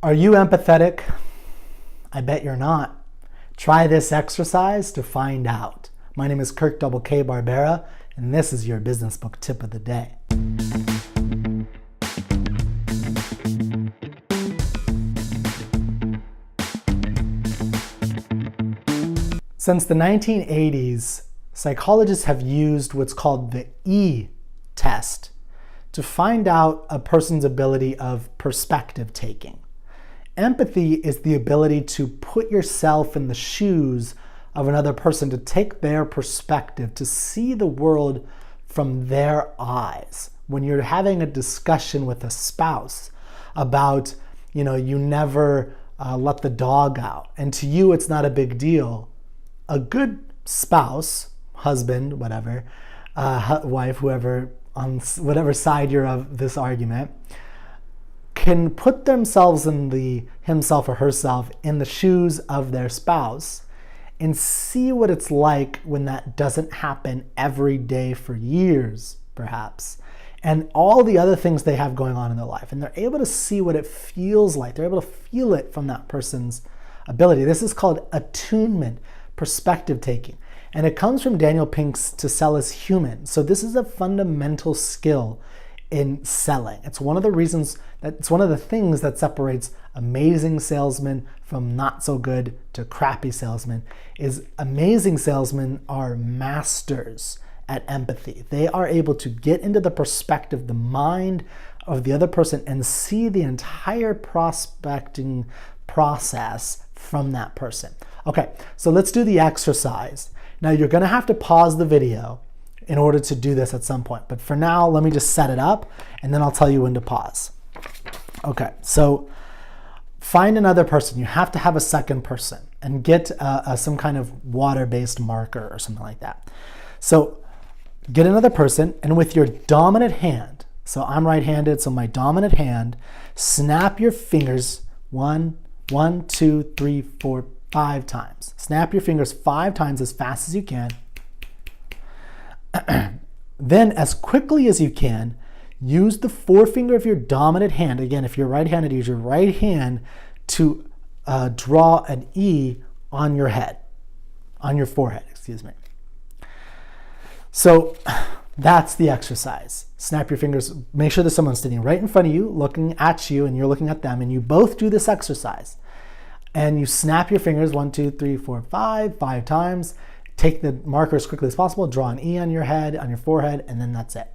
Are you empathetic? I bet you're not. Try this exercise to find out. My name is Kirk Double K Barbera, and this is your business book tip of the day. Since the 1980s, psychologists have used what's called the E test to find out a person's ability of perspective taking. Empathy is the ability to put yourself in the shoes of another person, to take their perspective, to see the world from their eyes. When you're having a discussion with a spouse about, you never let the dog out, and to you it's not a big deal, a good spouse, husband, whatever, wife, whoever, on whatever side you're of this argument, can put themselves in the himself or herself in the shoes of their spouse and see what it's like when that doesn't happen every day for years, perhaps, and all the other things they have going on in their life. And they're able to see what it feels like. They're able to feel it from that person's ability. This is called attunement, perspective taking. And it comes from Daniel Pink's To Sell Is Human. So this is a fundamental skill in selling. It's one of the things that separates amazing salesmen from not so good to crappy salesmen, is amazing salesmen are masters at empathy. They are able to get into the perspective, the mind of the other person, and see the entire prospecting process from that person. Okay, so let's do the exercise. Now you're gonna have to pause the video in order to do this at some point. But for now, let me just set it up and then I'll tell you when to pause. Okay, so find another person. You have to have a second person and get some kind of water-based marker or something like that. So get another person, and with your dominant hand, so I'm right-handed, so my dominant hand, snap your fingers 1, 2, 3, 4, 5 times. Snap your fingers 5 times as fast as you can. Then, as quickly as you can, use the forefinger of your dominant hand. Again, if you're right-handed, use your right hand to draw an E on your head, on your forehead, excuse me. So that's the exercise. Snap your fingers. Make sure there's someone sitting right in front of you, looking at you, and you're looking at them, and you both do this exercise. And you snap your fingers 1, 2, 3, 4, 5 times. Take the marker as quickly as possible, draw an E on your head, on your forehead, and then that's it.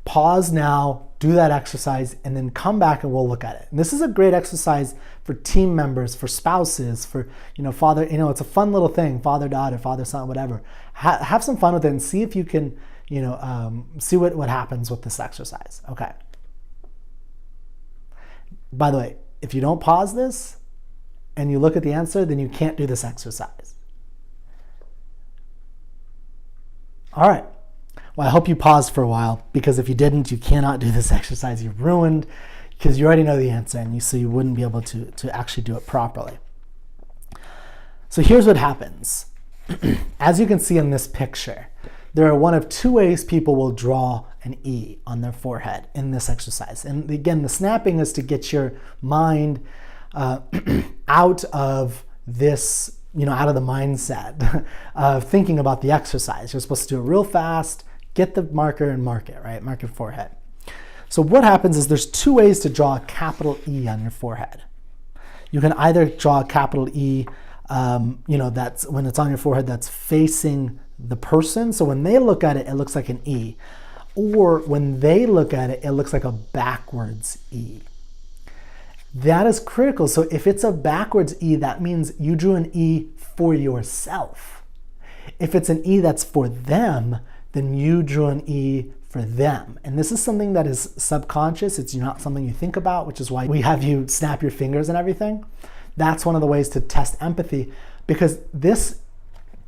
Pause now, do that exercise, and then come back and we'll look at it. And this is a great exercise for team members, for spouses, for father, it's a fun little thing, father-daughter, father-son, whatever. Have some fun with it and see if you can, see what happens with this exercise. Okay. By the way, if you don't pause this and you look at the answer, then you can't do this exercise. All right. Well, I hope you paused for a while, because if you didn't, you cannot do this exercise. You're ruined because you already know the answer, and so you wouldn't be able to actually do it properly. So here's what happens. As you can see in this picture, there are one of two ways people will draw an E on their forehead in this exercise. And again, the snapping is to get your mind out of this, out of the mindset of thinking about the exercise. You're supposed to do it real fast, get the marker and mark it, right? Mark your forehead. So what happens is there's two ways to draw a capital E on your forehead. You can either draw a capital E, that's when it's on your forehead, that's facing the person. So when they look at it, it looks like an E. Or when they look at it, it looks like a backwards E. That is critical. So if it's a backwards E, that means you drew an E for yourself. If it's an E that's for them, then you drew an E for them. And this is something that is subconscious. It's not something you think about, which is why we have you snap your fingers and everything. That's one of the ways to test empathy, because this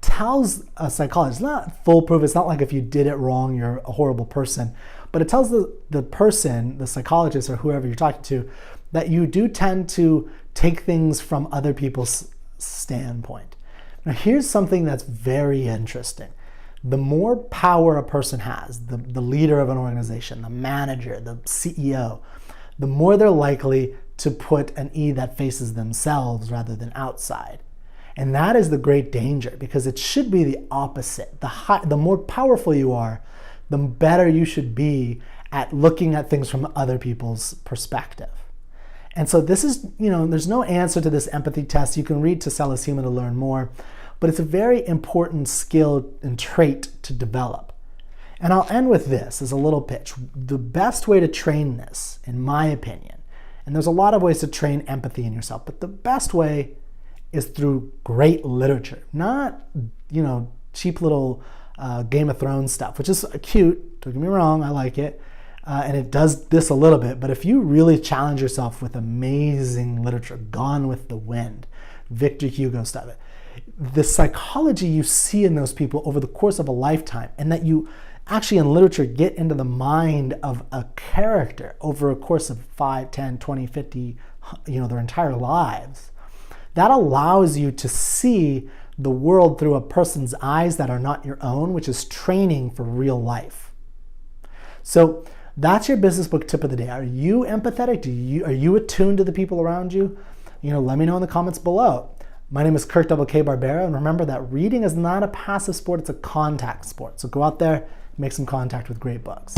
tells a psychologist, it's not foolproof. It's not like if you did it wrong, you're a horrible person, but it tells the person, the psychologist or whoever you're talking to, that you do tend to take things from other people's standpoint. Now, here's something that's very interesting. The more power a person has, the leader of an organization, the manager, the CEO, the more they're likely to put an E that faces themselves rather than outside. And that is the great danger, because it should be the opposite. The more powerful you are, the better you should be at looking at things from other people's perspective. And so this is, there's no answer to this empathy test. You can read To Sell Is Human to learn more, but it's a very important skill and trait to develop. And I'll end with this as a little pitch. The best way to train this, in my opinion, and there's a lot of ways to train empathy in yourself, but the best way is through great literature, not, cheap little Game of Thrones stuff, which is cute, don't get me wrong, I like it, and it does this a little bit, but if you really challenge yourself with amazing literature, Gone with the Wind, Victor Hugo stuff, the psychology you see in those people over the course of a lifetime, and that you actually in literature get into the mind of a character over a course of 5, 10, 20, 50, their entire lives, that allows you to see the world through a person's eyes that are not your own, which is training for real life. So that's your business book tip of the day. Are you empathetic? Are you attuned to the people around you? Let me know in the comments below. My name is Kirk K. Barbera, and remember that reading is not a passive sport, it's a contact sport. So go out there, make some contact with great books.